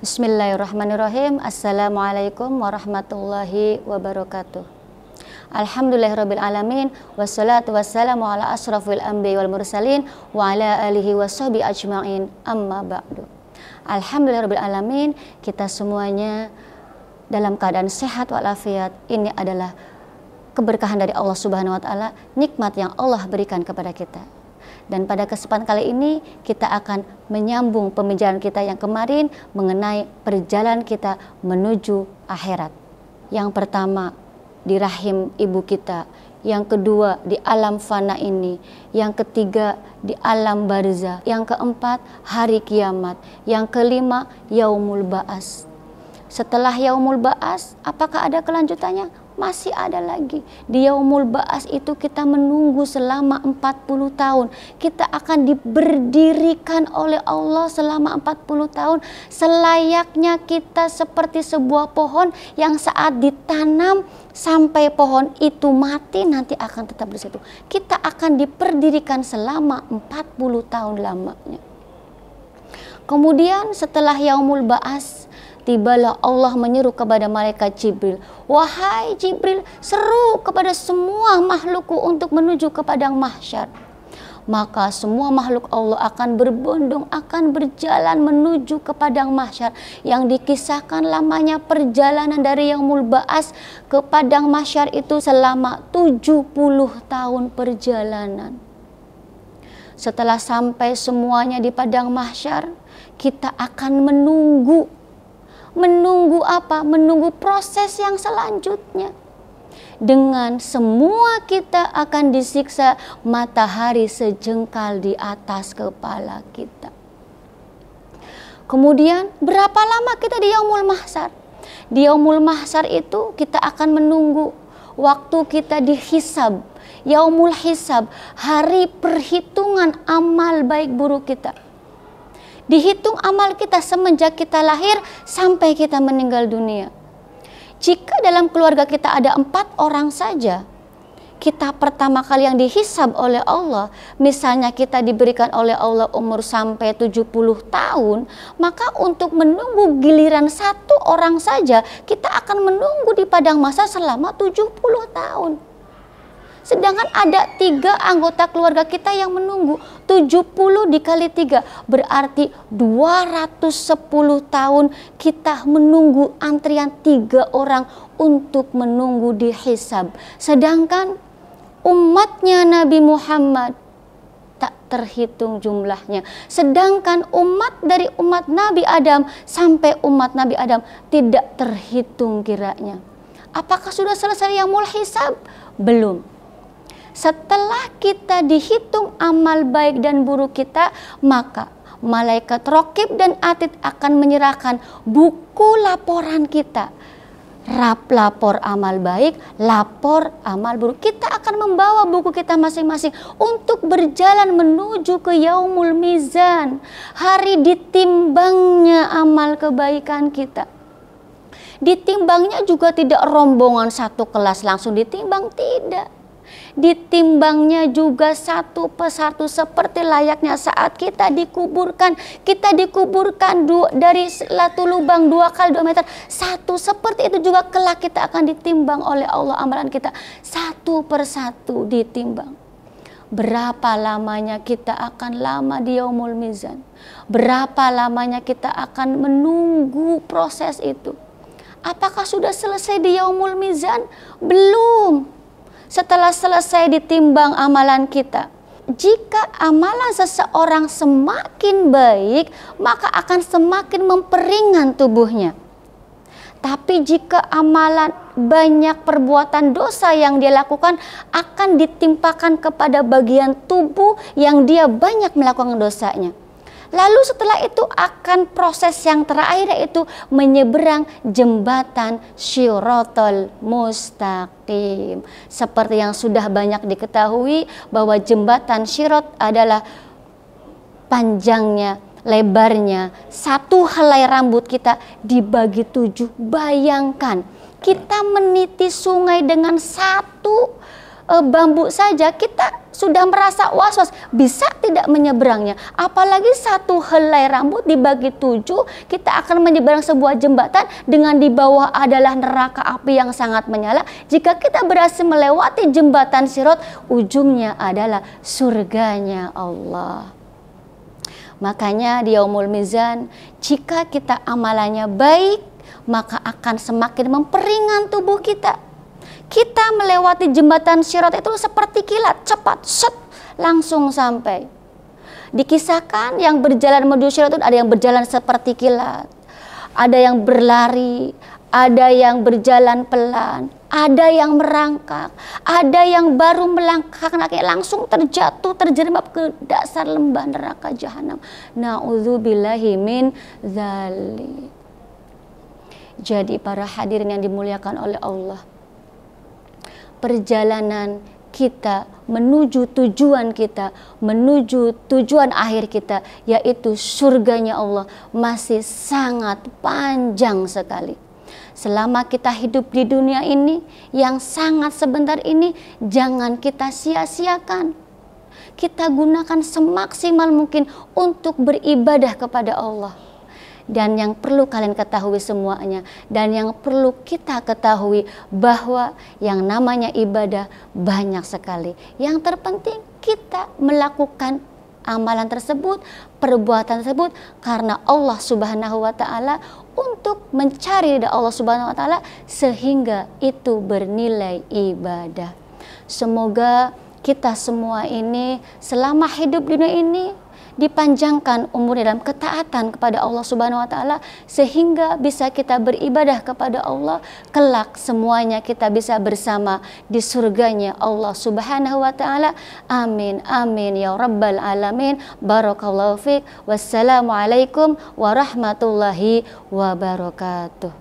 Bismillahirrahmanirrahim. Assalamualaikum warahmatullahi wabarakatuh. Alhamdulillahirabbil alamin, wassalatu wassalamu ala asrafil anbiya wal mursalin wa ala alihi washabi ajmain. Amma ba'du. Alhamdulillahirabbil alamin, kita semuanya dalam keadaan sehat walafiat. Ini adalah keberkahan dari Allah Subhanahu wa taala, nikmat yang Allah berikan kepada kita. Dan pada kesempatan kali ini kita akan menyambung pembicaraan kita yang kemarin mengenai perjalanan kita menuju akhirat. Yang pertama di rahim ibu kita, yang kedua di alam fana ini, yang ketiga di alam barzah, yang keempat hari kiamat, yang kelima yaumul ba'as. Setelah yaumul ba'as, apakah ada kelanjutannya? Masih ada lagi. Di yaumul ba'as itu kita menunggu selama 40 tahun. Kita akan diberdirikan oleh Allah selama 40 tahun. Selayaknya kita seperti sebuah pohon yang saat ditanam sampai pohon itu mati nanti akan tetap di situ. Kita akan diberdirikan selama 40 tahun lamanya. Kemudian setelah yaumul ba'as, tibalah Allah menyeru kepada malaikat Jibril, wahai Jibril, seru kepada semua makhlukku untuk menuju ke padang mahsyar. Maka semua makhluk Allah akan berbondong, akan berjalan menuju ke padang mahsyar, yang dikisahkan lamanya perjalanan dari yaumul ba'as ke padang mahsyar itu selama 70 tahun perjalanan. Setelah sampai semuanya di padang mahsyar, kita akan menunggu apa? Menunggu proses yang selanjutnya. Dengan semua kita akan disiksa matahari sejengkal di atas kepala kita. Kemudian berapa lama kita di yaumul mahsyar? Di yaumul mahsyar itu kita akan menunggu waktu kita dihisab. Yaumul hisab, hari perhitungan amal baik buruk kita. Dihitung amal kita semenjak kita lahir sampai kita meninggal dunia. Jika dalam keluarga kita ada 4 orang saja, kita pertama kali yang dihisab oleh Allah, misalnya kita diberikan oleh Allah umur sampai 70 tahun, maka untuk menunggu giliran 1 orang saja, kita akan menunggu di padang mahsyar selama 70 tahun. Sedangkan ada 3 anggota keluarga kita yang menunggu. 70 dikali 3 berarti 210 tahun kita menunggu antrian 3 orang untuk menunggu dihisab. Sedangkan umatnya Nabi Muhammad tak terhitung jumlahnya. Sedangkan umat dari umat Nabi Adam sampai umat Nabi Adam tidak terhitung kiranya. Apakah sudah selesai yaumul hisab? Belum. Setelah kita dihitung amal baik dan buruk kita, maka malaikat Raqib dan Atid akan menyerahkan buku laporan kita. Lapor amal baik, lapor amal buruk. Kita akan membawa buku kita masing-masing untuk berjalan menuju ke yaumul mizan, hari ditimbangnya amal kebaikan kita. Ditimbangnya juga tidak rombongan satu kelas langsung ditimbang, tidak. Ditimbangnya juga satu persatu seperti layaknya saat kita dikuburkan. Kita dikuburkan dari satu lubang 2 kali 2 meter. Satu seperti itu juga kelak kita akan ditimbang oleh Allah amalan kita. Satu persatu ditimbang. Berapa lamanya kita akan lama di yaumul mizan? Berapa lamanya kita akan menunggu proses itu? Apakah sudah selesai di yaumul mizan? Belum. Setelah selesai ditimbang amalan kita, jika amalan seseorang semakin baik, maka akan semakin memperingan tubuhnya. Tapi jika amalan banyak perbuatan dosa yang dia lakukan, akan ditimpakan kepada bagian tubuh yang dia banyak melakukan dosanya. Lalu setelah itu akan proses yang terakhir, yaitu menyeberang jembatan Shiratal Mustaqim. Seperti yang sudah banyak diketahui bahwa jembatan Shirat adalah panjangnya, lebarnya 1 helai rambut kita dibagi 7. Bayangkan kita meniti sungai dengan 1 bambu saja kita sudah merasa was-was, bisa tidak menyeberangnya. Apalagi satu helai rambut dibagi 7, kita akan menyeberang sebuah jembatan dengan di bawah adalah neraka api yang sangat menyala. Jika kita berhasil melewati jembatan Sirat, ujungnya adalah surganya Allah. Makanya di Yaumul Mizan, jika kita amalannya baik, maka akan semakin memperingan tubuh kita. Kita melewati jembatan Sirat itu seperti kilat, cepat, set, langsung sampai. Dikisahkan yang berjalan menuju Sirat itu ada yang berjalan seperti kilat, ada yang berlari, ada yang berjalan pelan, ada yang merangkak, ada yang baru melangkah langsung terjatuh, terjerembab ke dasar lembah neraka jahanam. Na'udzubillahi min dzalik. Jadi para hadirin yang dimuliakan oleh Allah, perjalanan kita menuju tujuan kita, menuju tujuan akhir kita, yaitu surganya Allah, masih sangat panjang sekali. Selama kita hidup di dunia ini yang sangat sebentar ini, jangan kita sia-siakan. Kita gunakan semaksimal mungkin untuk beribadah kepada Allah. Dan yang perlu kalian ketahui semuanya, dan yang perlu kita ketahui bahwa yang namanya ibadah banyak sekali. Yang terpenting kita melakukan amalan tersebut, perbuatan tersebut karena Allah Subhanahu wa taala, untuk mencari ridha Allah Subhanahu wa taala, sehingga itu bernilai ibadah. Semoga kita semua ini selama hidup di dunia ini dipanjangkan umurnya dalam ketaatan kepada Allah Subhanahu wa taala, sehingga bisa kita beribadah kepada Allah, kelak semuanya kita bisa bersama di surganya Allah Subhanahu wa taala. Amin amin ya rabbal alamin. Barakallahu fiik. Wassalamualaikum warahmatullahi wabarakatuh.